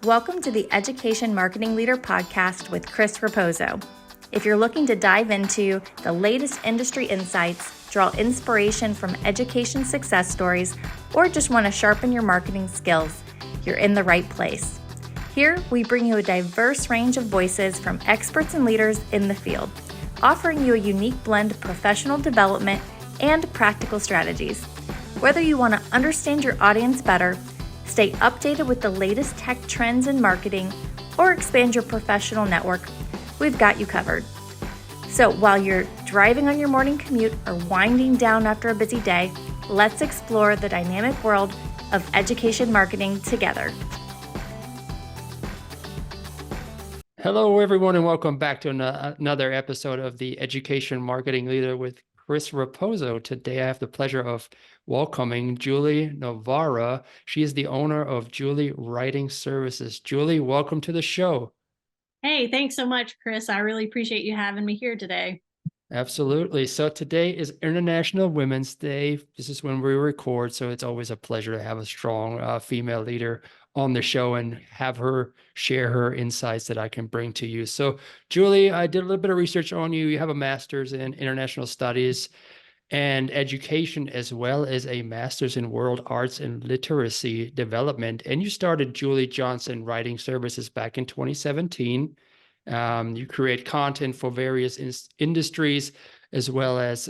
Welcome to the Education Marketing Leader podcast with Chris Raposo. If you're looking to dive into the latest industry insights, draw inspiration from education success stories, or just want to sharpen your marketing skills, you're in the right place. Here, we bring you a diverse range of voices from experts and leaders in the field, offering you a unique blend of professional development and practical strategies. Whether you want to understand your audience better, stay updated with the latest tech trends in marketing, or expand your professional network, we've got you covered. So while you're driving on your morning commute or winding down after a busy day, let's explore the dynamic world of education marketing together. Hello, everyone, and welcome back to another episode of the Education Marketing Leader with Chris Raposo. Today, I have the pleasure of welcoming Julie Novara. She is the owner of Julie Writing Services. Julie, welcome to the show. Hey, thanks so much, Chris. I really appreciate you having me here today. Absolutely. So today is International Women's Day. This is when we record, so it's always a pleasure to have a strong female leader on the show and have her share her insights that I can bring to you. So, Julie, I did a little bit of research on you. You have a master's in international studies and education, as well as a master's in world arts and literacy development. And you started Julie Johnson Writing Services back in 2017. You create content for various industries, as well as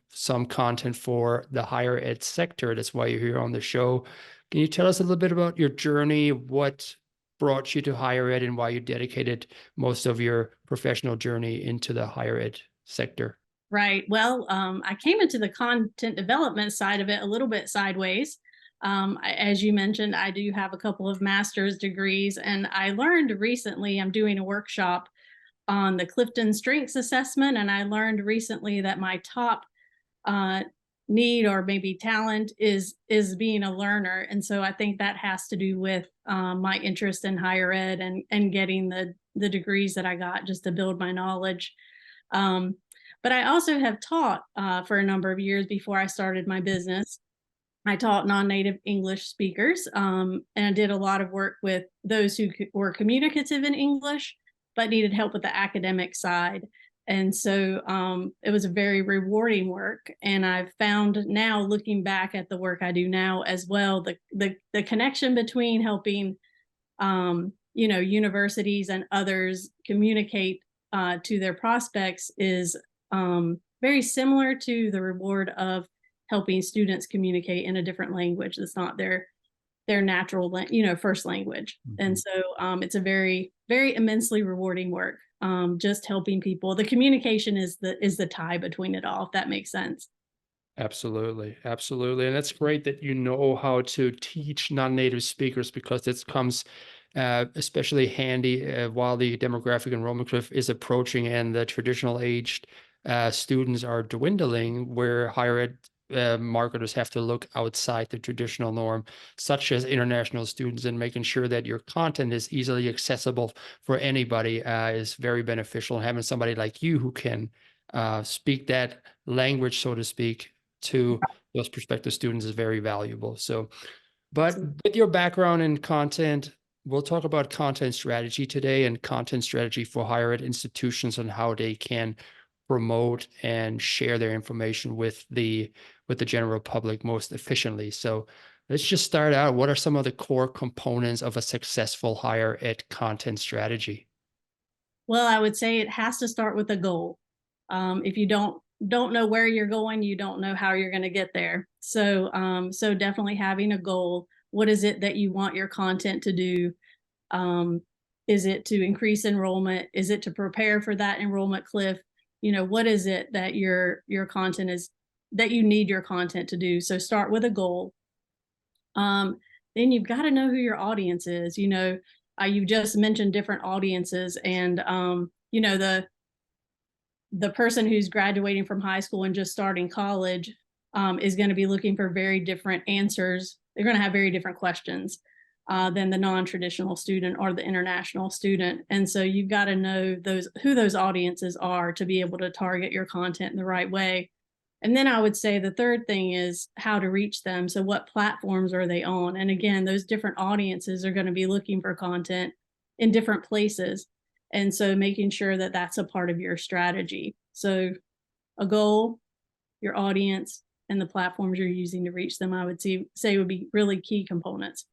some content for the higher ed sector. That's why you're here on the show. Can you tell us a little bit about your journey, what brought you to higher ed, and why you dedicated most of your professional journey into the higher ed sector? Right. Well, I came into the content development side of it a little bit sideways. As you mentioned, I do have a couple of master's degrees, and I learned recently, I'm doing a workshop on the Clifton Strengths Assessment, and I learned recently that my top need or maybe talent is being a learner. And so I think that has to do with my interest in higher ed and getting the degrees that I got just to build my knowledge. But I also have taught for a number of years before I started my business. I taught non-native English speakers, and I did a lot of work with those who were communicative in English, but needed help with the academic side. And so it was a very rewarding work. And I've found now, looking back at the work I do now as well, the connection between helping universities and others communicate to their prospects is very similar to the reward of helping students communicate in a different language that's not their natural first language. Mm-hmm. And so it's a very, very immensely rewarding work. Just helping people. The communication is the tie between it all, if that makes sense. Absolutely. Absolutely. And that's great that you know how to teach non-native speakers, because this comes especially handy while the demographic enrollment cliff is approaching and the traditional aged students are dwindling, where higher ed marketers have to look outside the traditional norm, such as international students, and making sure that your content is easily accessible for anybody is very beneficial. And having somebody like you who can speak that language, so to speak, to those prospective students is very valuable. So, but with your background in content, we'll talk about content strategy today and content strategy for higher ed institutions and how they can promote and share their information with the general public most efficiently. So let's just start out. What are some of the core components of a successful higher ed content strategy? Well, I would say it has to start with a goal. If you don't know where you're going, you don't know how you're going to get there. So definitely having a goal. What is it that you want your content to do? Is it to increase enrollment? Is it to prepare for that enrollment cliff? What is it that your content is, that you need your content to do? So start with a goal. Then you've got to know who your audience is. You just mentioned different audiences, and the person who's graduating from high school and just starting college is going to be looking for very different answers. They're going to have very different questions than the non-traditional student or the international student. And so you've got to know who those audiences are to be able to target your content in the right way. And then I would say the third thing is how to reach them. So what platforms are they on? And again, those different audiences are going to be looking for content in different places. And so making sure that that's a part of your strategy. So a goal, your audience, and the platforms you're using to reach them, I would say would be really key components.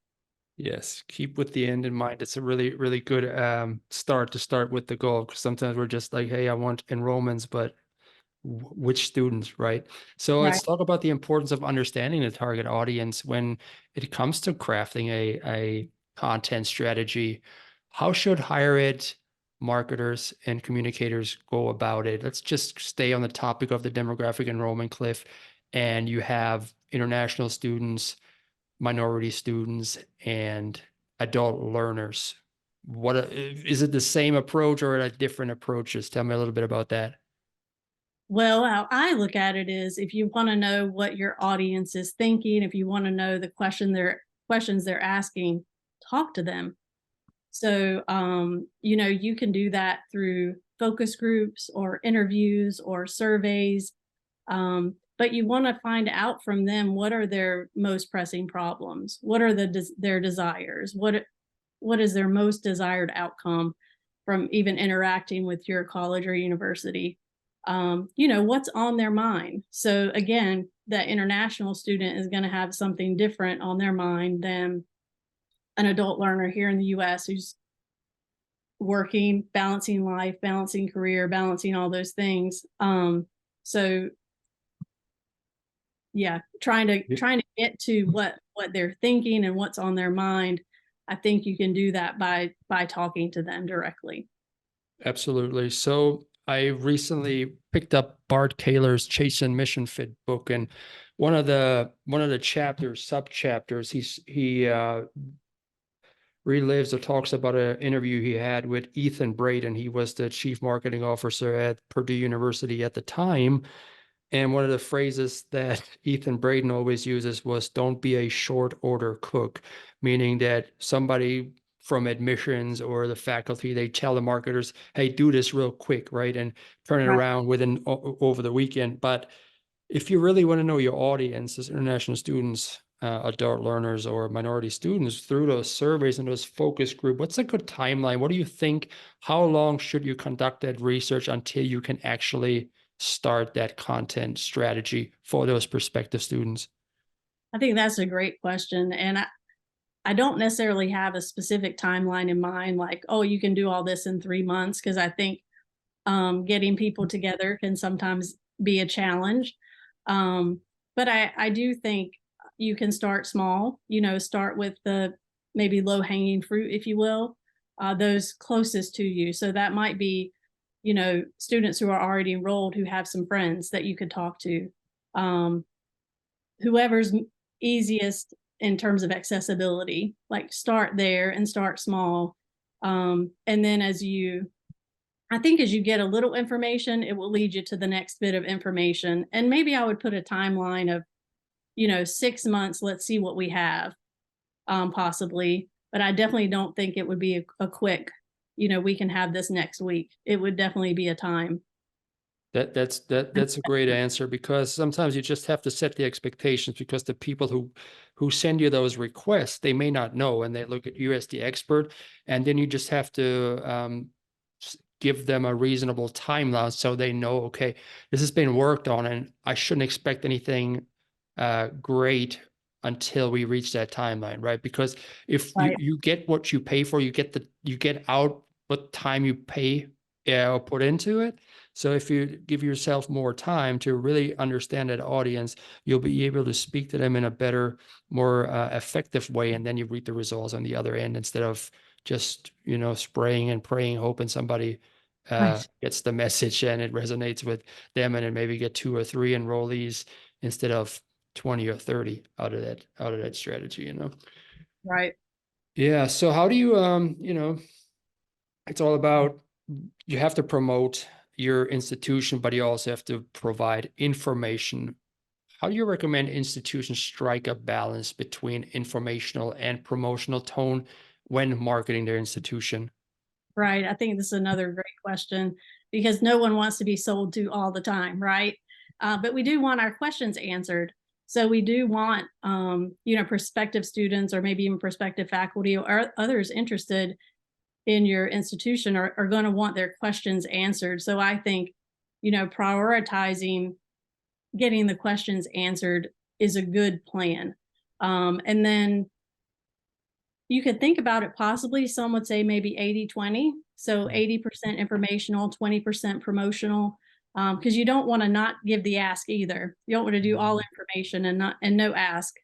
Yes, keep with the end in mind. It's a really, really good start with the goal, because sometimes we're just like, hey, I want enrollments, but which students, right? So Right. let's talk about the importance of understanding the target audience when it comes to crafting a content strategy. How should higher ed marketers and communicators go about it? Let's just stay on the topic of the demographic enrollment cliff. And you have international students, minority students, and adult learners. Is it the same approach or are different approaches? Tell me a little bit about that. Well, how I look at it is if you want to know what your audience is thinking, if you want to know the questions they're asking, talk to them. So, you can do that through focus groups or interviews or surveys. But you want to find out from them, what are their most pressing problems? What are their desires? What is their most desired outcome from even interacting with your college or university? What's on their mind. So again, that international student is going to have something different on their mind than an adult learner here in the US who's working, balancing life, balancing career, balancing all those things. So yeah, trying to get to what they're thinking and what's on their mind. I think you can do that by talking to them directly. Absolutely. So I recently picked up Bart Kaler's Chase and Mission Fit book, and one of the sub chapters, he relives or talks about an interview he had with Ethan Braden. He was the chief marketing officer at Purdue University at the time. And one of the phrases that Ethan Braden always uses was, "Don't be a short order cook," meaning that somebody from admissions or the faculty, they tell the marketers, hey, do this real quick, right? And turn it Right. around over the weekend. But if you really want to know your audience as international students, adult learners, or minority students, through those surveys and those focus group, what's a good timeline? What do you think? How long should you conduct that research until you can actually start that content strategy for those prospective students? I think that's a great question. And I don't necessarily have a specific timeline in mind, like, oh, you can do all this in 3 months, because I think getting people together can sometimes be a challenge. But I do think you can start small, start with the maybe low hanging fruit, if you will, those closest to you. So that might be, students who are already enrolled who have some friends that you could talk to. Um, Whoever's easiest in terms of accessibility, like start there and start small. And then I think as you get a little information, it will lead you to the next bit of information. And maybe I would put a timeline of, 6 months, let's see what we have, possibly. But I definitely don't think it would be a quick, we can have this next week. It would definitely be a time. That's a great answer, because sometimes you just have to set the expectations, because the people who send you those requests, they may not know, and they look at you as the expert, and then you just have to give them a reasonable timeline so they know, okay, this has been worked on, and I shouldn't expect anything great until we reach that timeline, right? Because if Right. you get what you pay for, you get out what time you pay or put into it. So if you give yourself more time to really understand that audience, you'll be able to speak to them in a better, more effective way, and then you reap the results on the other end, instead of just spraying and praying, hoping somebody Right. gets the message and it resonates with them, and then maybe get 2 or 3 enrollees instead of 20 or 30 out of that strategy. Right. Yeah. So how do you it's all about, you have to promote your institution, but you also have to provide information. How do you recommend institutions strike a balance between informational and promotional tone when marketing their institution? Right. I think this is another great question, because no one wants to be sold to all the time, right? but we do want our questions answered. So we do want, prospective students or maybe even prospective faculty or others interested in your institution are going to want their questions answered. So I think, prioritizing getting the questions answered is a good plan. And then you could think about it possibly, some would say maybe 80-20. So 80% informational, 20% promotional, because you don't want to not give the ask either. You don't want to do all information and no ask.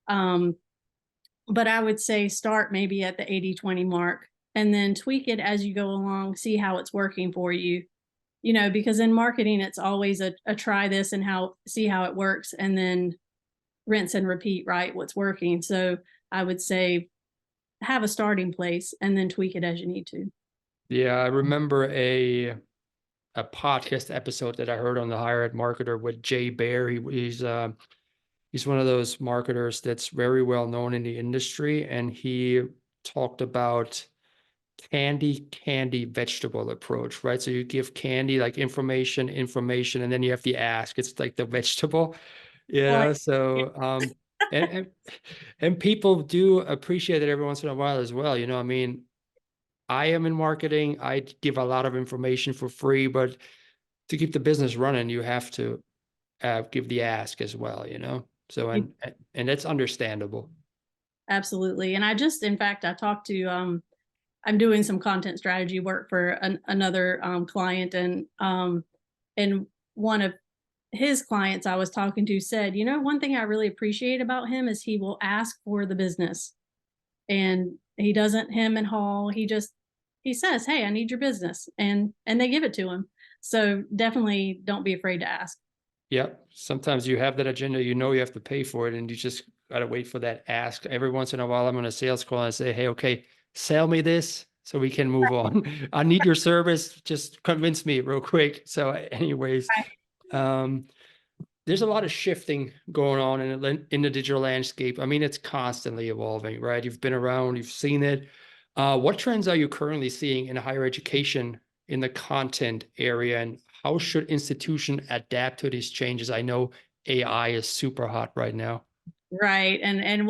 But I would say start maybe at the 80-20 mark and then tweak it as you go along, see how it's working for you. Because in marketing, it's always a try this and see how it works, and then rinse and repeat, right? What's working. So I would say have a starting place and then tweak it as you need to. Yeah, I remember a podcast episode that I heard on the Higher Ed Marketer with Jay Baer. He's one of those marketers that's very well known in the industry, and he talked about candy vegetable approach, right? So you give candy like information, and then you have the ask. It's like the vegetable, so and people do appreciate it every once in a while as well. I mean, I am in marketing. I give a lot of information for free, but to keep the business running, you have to give the ask as well, So, and that's understandable. Absolutely. And in fact, I talked to, I'm doing some content strategy work for another client, and one of his clients I was talking to said, one thing I really appreciate about him is he will ask for the business, and he doesn't hem and haw. He says, hey, I need your business, and they give it to him. So definitely don't be afraid to ask. Yep. Sometimes you have that agenda, you have to pay for it, and you just got to wait for that ask. Every once in a while, I'm on a sales call and I say, hey, okay, sell me this so we can move on. I need your service. Just convince me real quick. So anyways, there's a lot of shifting going on in the digital landscape. I mean, it's constantly evolving, right? You've been around, you've seen it. What trends are you currently seeing in higher education in the content area, and how should institutions adapt to these changes? I know AI is super hot right now. Right. And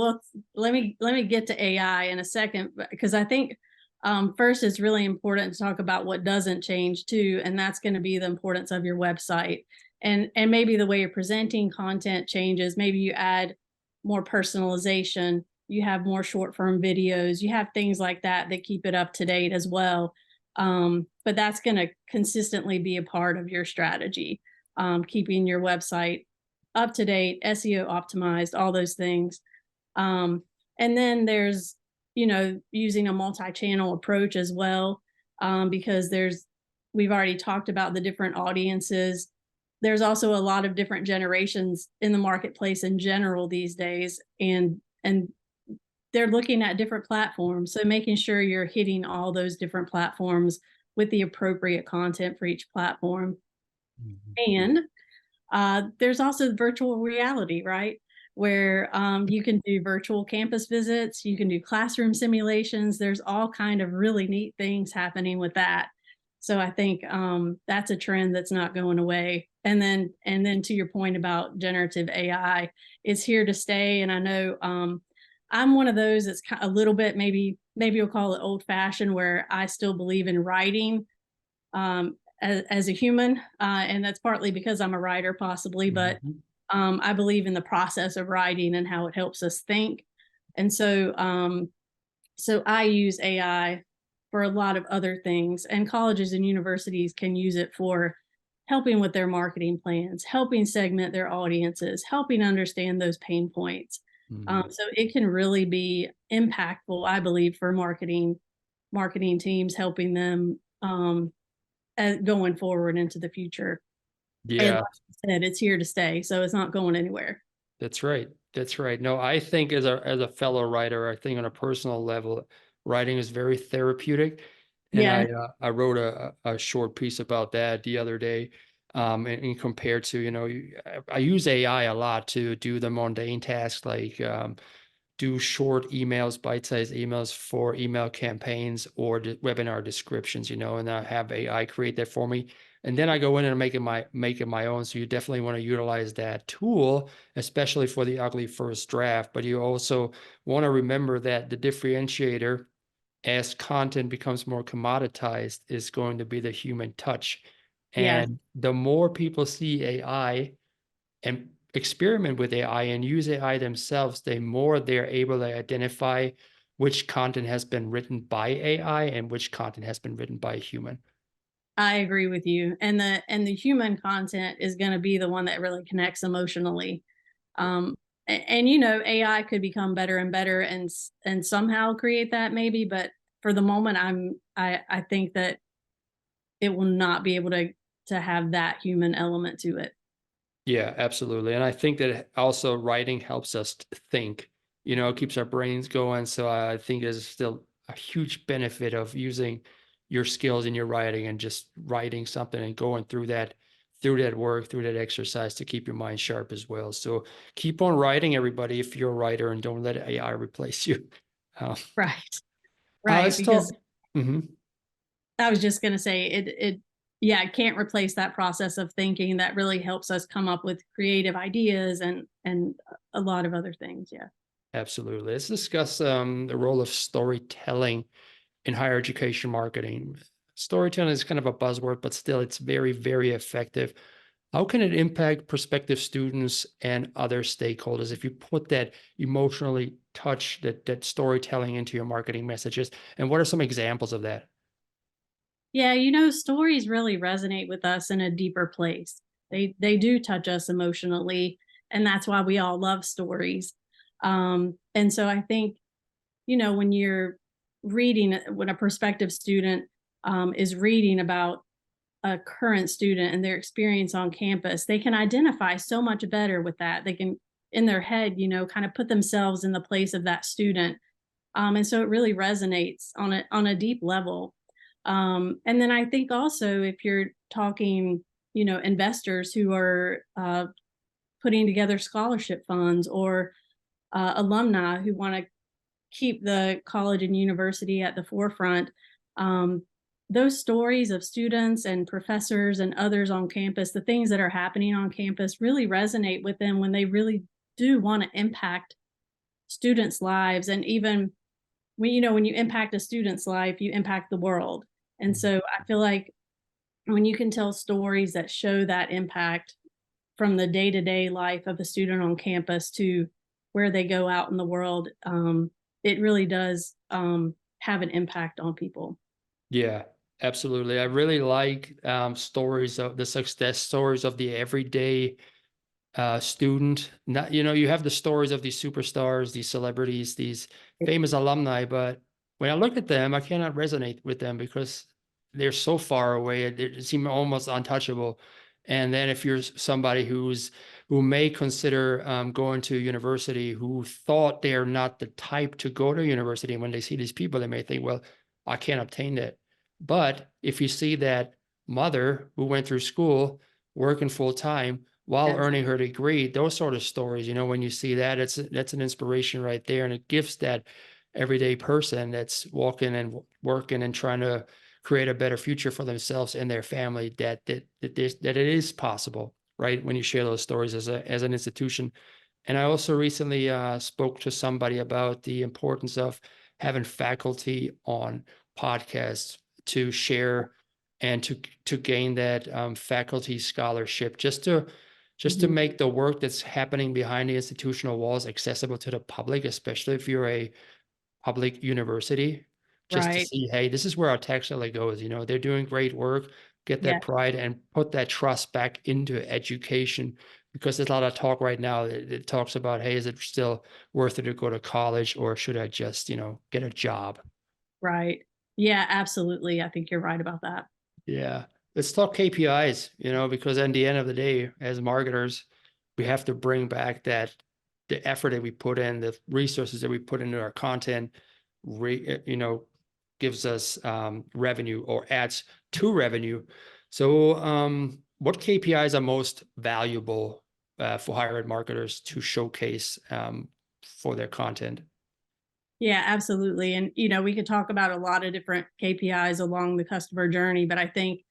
let me get to AI in a second, because I think first it's really important to talk about what doesn't change too, and that's going to be the importance of your website. And maybe the way you're presenting content changes. Maybe you add more personalization, you have more short form videos, you have things like that keep it up to date as well. But that's going to consistently be a part of your strategy, keeping your website up to date, SEO optimized, all those things. And then there's, using a multi-channel approach as well, because we've already talked about the different audiences. There's also a lot of different generations in the marketplace in general these days, and they're looking at different platforms. So making sure you're hitting all those different platforms with the appropriate content for each platform. And there's also virtual reality, right? Where you can do virtual campus visits, you can do classroom simulations. There's all kind of really neat things happening with that. So I think that's a trend that's not going away. And then to your point about generative AI, it's here to stay. And I know I'm one of those that's a little bit, maybe you'll call it old fashioned, where I still believe in writing as a human. And that's partly because I'm a writer possibly, but I believe in the process of writing and how it helps us think. And so I use AI for a lot of other things, and colleges and universities can use it for helping with their marketing plans, helping segment their audiences, helping understand those pain points. So it can really be impactful, I believe, for marketing teams, helping them going forward into the future. Yeah. And like I said, it's here to stay, so it's not going anywhere. That's right. That's right. No, I think as a fellow writer, I think on a personal level, writing is very therapeutic. And Yeah. I wrote a short piece about that the other day. And compared to, I use AI a lot to do the mundane tasks like do short emails, bite-sized emails for email campaigns or webinar descriptions, and I have AI create that for me. And then I go in and make it my own. So you definitely want to utilize that tool, especially for the ugly first draft. But you also want to remember that the differentiator, as content becomes more commoditized, is going to be the human touch. Yes, And the more people see AI and experiment with AI and use AI themselves, the more they're able to identify which content has been written by AI and which content has been written by a human. I agree with you. And the human content is going to be the one that really connects emotionally. And AI could become better and better and somehow create that maybe, but for the moment I think that it will not be able to have that human element to it. Yeah, absolutely. And I think that also writing helps us to think, it keeps our brains going. So I think there's still a huge benefit of using your skills in your writing and just writing something and going through that work, through that exercise to keep your mind sharp as well. So keep on writing, everybody, if you're a writer, and don't let AI replace you. Uh, Right. Right. let's talk. Because Mhm. I was just going to say yeah, it can't replace that process of thinking that really helps us come up with creative ideas and a lot of other things. Yeah. Absolutely. Let's discuss the role of storytelling in higher education marketing. Storytelling is kind of a buzzword, but still it's very, very effective. How can it impact prospective students and other stakeholders if you put that emotionally touch, that storytelling into your marketing messages? And what are some examples of that? Yeah, stories really resonate with us in a deeper place. They do touch us emotionally, and that's why we all love stories. And so I think, when you're reading, when a prospective student is reading about a current student and their experience on campus, they can identify so much better with that. They can, in their head, kind of put themselves in the place of that student. And so it really resonates on a deep level. And then I think also if you're talking, investors who are putting together scholarship funds or alumni who want to keep the college and university at the forefront, those stories of students and professors and others on campus, the things that are happening on campus really resonate with them when they really do want to impact students' lives. And even when you impact a student's life, you impact the world. And so I feel like when you can tell stories that show that impact from the day-to-day life of a student on campus to where they go out in the world, it really does have an impact on people. Yeah, absolutely. I really like stories of the success stories of the everyday student. Not, you have the stories of these superstars, these celebrities, these famous alumni, but when I look at them, I cannot resonate with them because they're so far away. They seem almost untouchable. And then if you're somebody who may consider going to university, who thought they're not the type to go to university, and when they see these people, they may think, well, I can't obtain that. But if you see that mother who went through school, working full time, while Yes. earning her degree, those sort of stories, when you see that, that's an inspiration right there. And it gives that everyday person that's walking and working and trying to create a better future for themselves and their family that it is possible, right? When you share those stories as an institution. And I also recently spoke to somebody about the importance of having faculty on podcasts to share and to gain that faculty scholarship, just to Mhm. make the work that's happening behind the institutional walls accessible to the public, especially if you're a public university, just to Right. see, hey, this is where our tax dollar goes. They're doing great work, get Yeah. that pride and put that trust back into education. Because there's a lot of talk right now that talks about, hey, is it still worth it to go to college, or should I just, get a job? Right. Yeah, absolutely. I think you're right about that. Yeah. Let's talk KPIs, because at the end of the day, as marketers, we have to bring back the effort that we put in, the resources that we put into our content, gives us revenue or adds to revenue. So, what KPIs are most valuable for higher ed marketers to showcase for their content. Yeah, absolutely. And, we could talk about a lot of different KPIs along the customer journey, but I think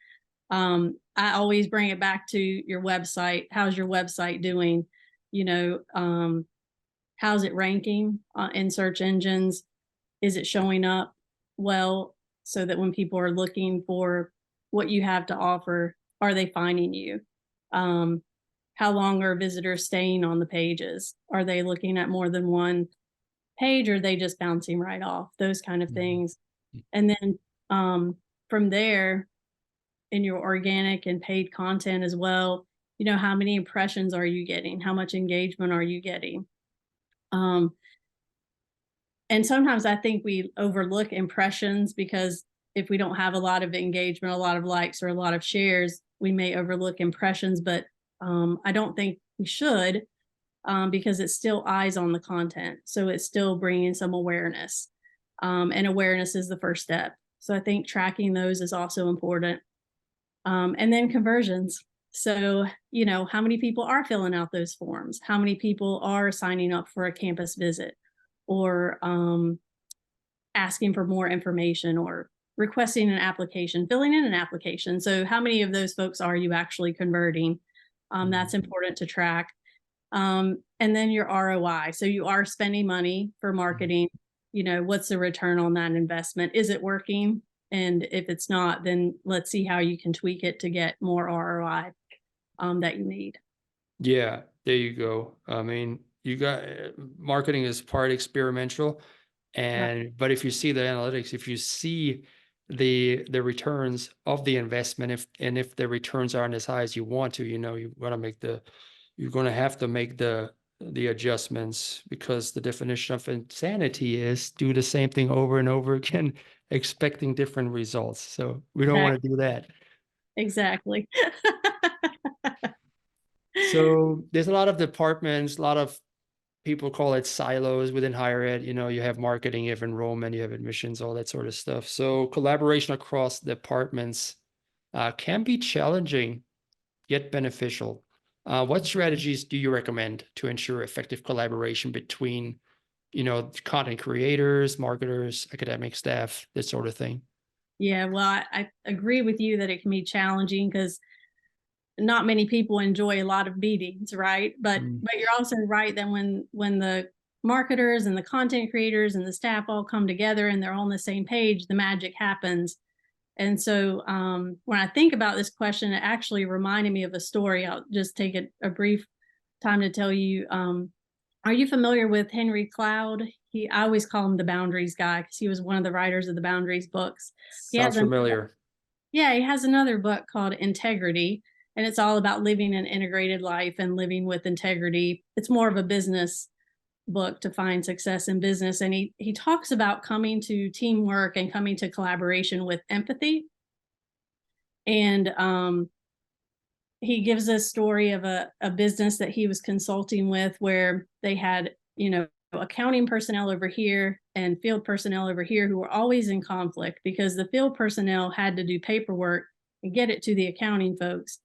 I always bring it back to your website. How's your website doing? How's it ranking in search engines? Is it showing up well so that when people are looking for what you have to offer, are they finding you? How long are visitors staying on the pages? Are they looking at more than one page, or are they just bouncing right off? Those kind of things. And then from there, in your organic and paid content as well, how many impressions are you getting? How much engagement are you getting? And sometimes I think we overlook impressions, because if we don't have a lot of engagement, a lot of likes, or a lot of shares, we may overlook impressions. But I don't think we should, because it's still eyes on the content. So it's still bringing some awareness. And awareness is the first step. So I think tracking those is also important. And then conversions. So, how many people are filling out those forms? How many people are signing up for a campus visit, or asking for more information, or requesting an application, filling in an application? So how many of those folks are you actually converting? That's important to track. And then your ROI. So you are spending money for marketing. What's the return on that investment? Is it working? And if it's not, then let's see how you can tweak it to get more ROI that you need. Yeah, there you go. I mean, you got marketing is part experimental, but if you see the analytics, if you see the returns of the investment, if the returns aren't as high as you want to, you're going to have to make the adjustments, because the definition of insanity is do the same thing over and over again, expecting different results. So we don't want to do that. Exactly. So there's a lot of departments, a lot of people call it silos within higher ed. You have marketing, you have enrollment, you have admissions, all that sort of stuff. So collaboration across departments can be challenging, yet beneficial. What strategies do you recommend to ensure effective collaboration between, content creators, marketers, academic staff, this sort of thing? Yeah, well, I agree with you that it can be challenging, because not many people enjoy a lot of meetings, right? But you're also right that when the marketers and the content creators and the staff all come together and they're on the same page, the magic happens. And so when I think about this question, it actually reminded me of a story. I'll just take a brief time to tell you. Are you familiar with Henry Cloud? I always call him the Boundaries guy, because he was one of the writers of the Boundaries books. Sounds familiar. Yeah, he has another book called Integrity, and it's all about living an integrated life and living with integrity. It's more of a business book to find success in business. And he talks about coming to teamwork and coming to collaboration with empathy. And he gives a story of a business that he was consulting with, where they had, accounting personnel over here and field personnel over here, who were always in conflict, because the field personnel had to do paperwork and get it to the accounting folks.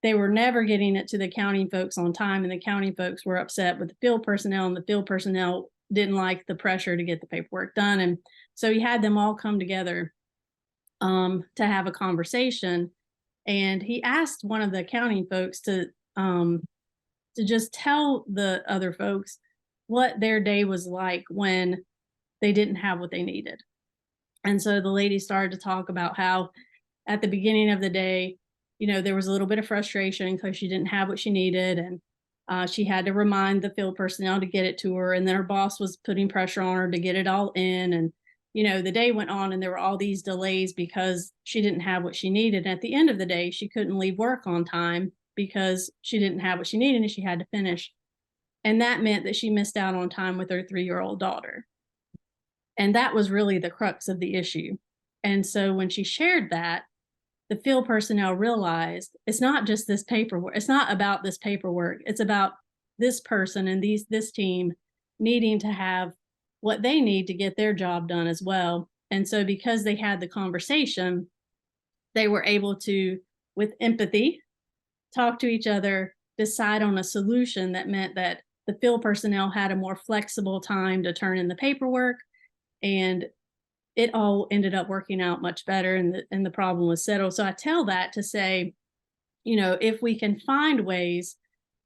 They were never getting it to the accounting folks on time, and the accounting folks were upset with the field personnel, and the field personnel didn't like the pressure to get the paperwork done. And so he had them all come together to have a conversation. And he asked one of the accounting folks to just tell the other folks what their day was like when they didn't have what they needed. And so the lady started to talk about how at the beginning of the day, there was a little bit of frustration because she didn't have what she needed. And she had to remind the field personnel to get it to her. And then her boss was putting pressure on her to get it all in. And, the day went on, and there were all these delays because she didn't have what she needed. And at the end of the day, she couldn't leave work on time because she didn't have what she needed, and she had to finish. And that meant that she missed out on time with her 3-year-old daughter. And that was really the crux of the issue. And so when she shared that, the field personnel realized it's not just this paperwork. It's not about this paperwork. It's about this person and this team needing to have what they need to get their job done as well. And so because they had the conversation, they were able to, with empathy, talk to each other, decide on a solution that meant that the field personnel had a more flexible time to turn in the paperwork, and it all ended up working out much better, and the problem was settled. So I tell that to say, if we can find ways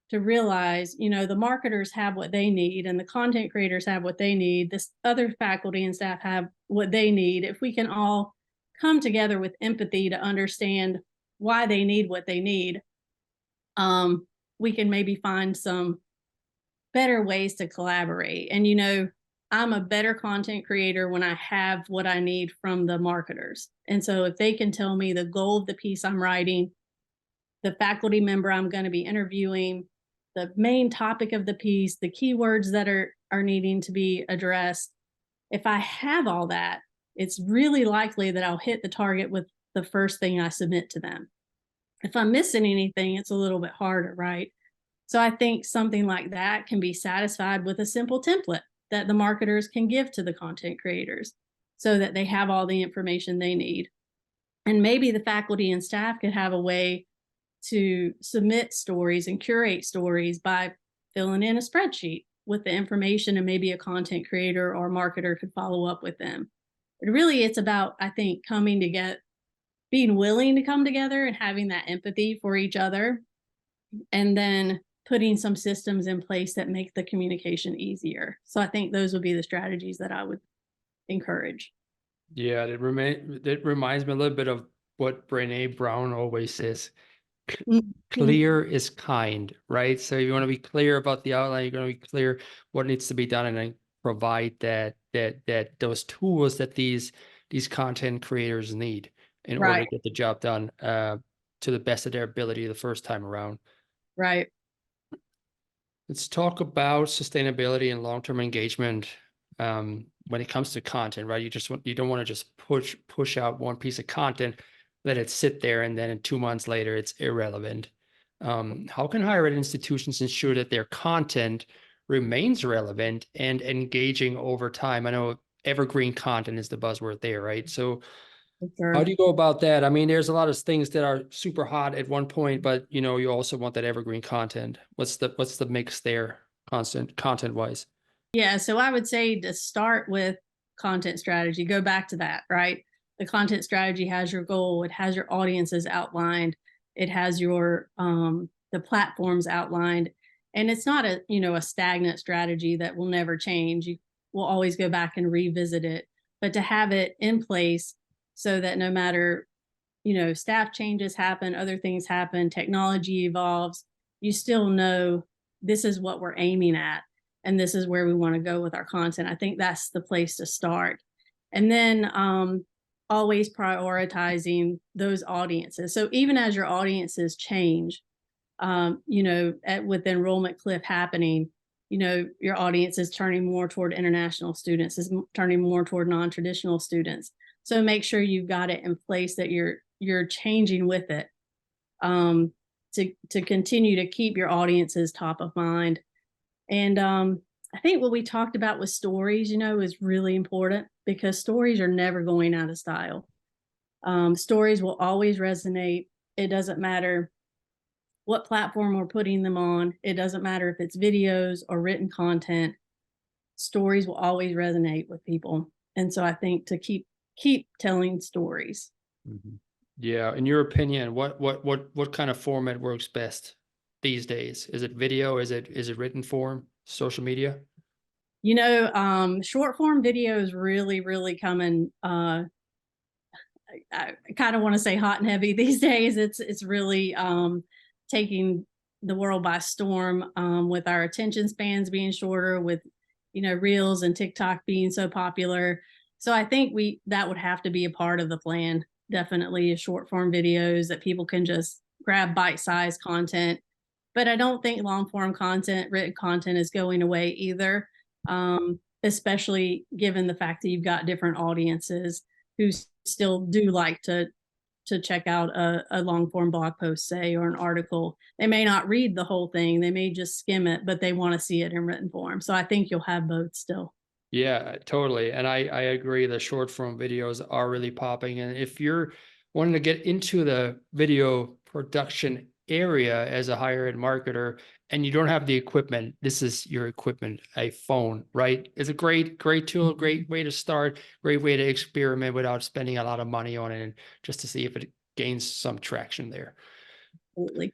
to realize, the marketers have what they need and the content creators have what they need, this other faculty and staff have what they need. If we can all come together with empathy to understand why they need what they need, we can maybe find some better ways to collaborate. And, I'm a better content creator when I have what I need from the marketers. And so if they can tell me the goal of the piece I'm writing, the faculty member I'm going to be interviewing, the main topic of the piece, the keywords that are needing to be addressed, if I have all that, it's really likely that I'll hit the target with the first thing I submit to them. If I'm missing anything, it's a little bit harder, right? So I think something like that can be satisfied with a simple template that the marketers can give to the content creators so that they have all the information they need. And maybe the faculty and staff could have a way to submit stories and curate stories by filling in a spreadsheet with the information, and maybe a content creator or marketer could follow up with them. But really, it's about, I think, coming together, being willing to come together and having that empathy for each other, and then putting some systems in place that make the communication easier. So I think those would be the strategies that I would encourage. Yeah, it reminds me a little bit of what Brené Brown always says. Clear is kind, right? So you want to be clear about the outline, you're going to be clear what needs to be done, and then provide those tools that these content creators need in order to get the job done to the best of their ability the first time around. Right. Let's talk about sustainability and long-term engagement when it comes to content, right? You don't want to just push out one piece of content, let it sit there, and then 2 months later it's irrelevant. How can higher ed institutions ensure that their content remains relevant and engaging over time? I know evergreen content is the buzzword there, right? So how do you go about that? I mean, there's a lot of things that are super hot at one point, but you also want that evergreen content. What's the mix there, content wise? Yeah, so I would say to start with content strategy, go back to that, right? The content strategy has your goal, it has your audiences outlined, it has your the platforms outlined, and it's not a stagnant strategy that will never change. You will always go back and revisit it, but to have it in place so that no matter staff changes happen, other things happen, technology evolves, you still know this is what we're aiming at and this is where we want to go with our content. I think that's the place to start. And then always prioritizing those audiences. So even as your audiences change, with the enrollment cliff happening, your audience is turning more toward international students, is turning more toward non-traditional students. So make sure you've got it in place that you're changing with it to continue to keep your audiences top of mind. And I think what we talked about with stories, is really important, because stories are never going out of style. Stories will always resonate. It doesn't matter what platform we're putting them on. It doesn't matter if it's videos or written content. Stories will always resonate with people. And so I think to keep telling stories. Mm-hmm. Yeah. In your opinion, what kind of format works best these days? Is it video? Is it written form? Social media? Short form video is really, really coming. I kind of want to say hot and heavy these days. It's really taking the world by storm with our attention spans being shorter, with Reels and TikTok being so popular. So I think that would have to be a part of the plan. Definitely short form videos that people can just grab bite-sized content. But I don't think long form content, written content, is going away either, especially given the fact that you've got different audiences who still do like to check out a long form blog post, say, or an article. They may not read the whole thing, they may just skim it, but they want to see it in written form. So I think you'll have both still. Yeah, totally. And I agree, the short form videos are really popping. And if you're wanting to get into the video production area as a higher ed marketer and you don't have the equipment, this is your equipment, a phone, right? It's a great tool, great way to start, great way to experiment without spending a lot of money on it, and just to see if it gains some traction there. Absolutely.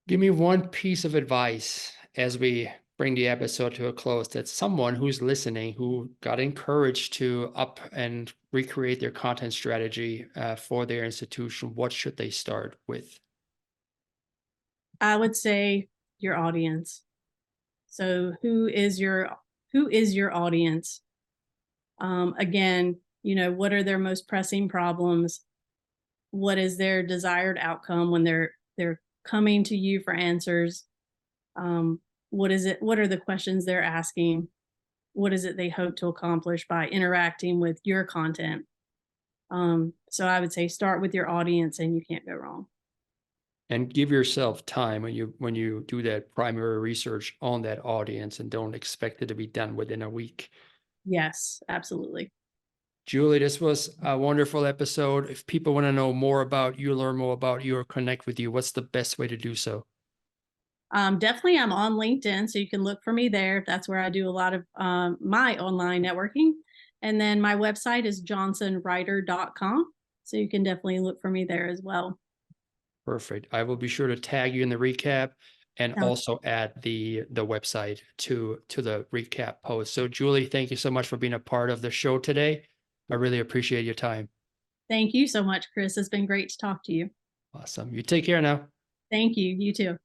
Give me one piece of advice as we bring the episode to a close, that someone who's listening, who got encouraged to up and recreate their content strategy for their institution, what should they start with? I would say your audience. So who is your audience? Again, what are their most pressing problems? What is their desired outcome when they're coming to you for answers? What are the questions they're asking? What is it they hope to accomplish by interacting with your content? So I would say start with your audience and you can't go wrong. And give yourself time when you do that primary research on that audience, and don't expect it to be done within a week. Yes, absolutely. Julie, this was a wonderful episode. If people want to know more about you, learn more about you, or connect with you, what's the best way to do so? Definitely, I'm on LinkedIn, so you can look for me there. That's where I do a lot of my online networking. And then my website is johnsonwriter.com. So you can definitely look for me there as well. Perfect. I will be sure to tag you in the recap and Sounds- also add the website to the recap post. So Julie, thank you so much for being a part of the show today. I really appreciate your time. Thank you so much, Chris. It's been great to talk to you. Awesome. You take care now. Thank you. You too.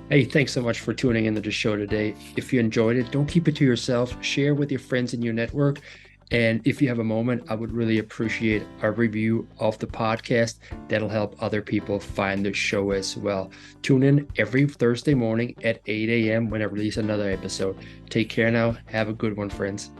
Hey, thanks so much for tuning into the show today. If you enjoyed it, don't keep it to yourself. Share with your friends in your network. And if you have a moment, I would really appreciate a review of the podcast. That'll help other people find the show as well. Tune in every Thursday morning at 8 a.m. when I release another episode. Take care now. Have a good one, friends.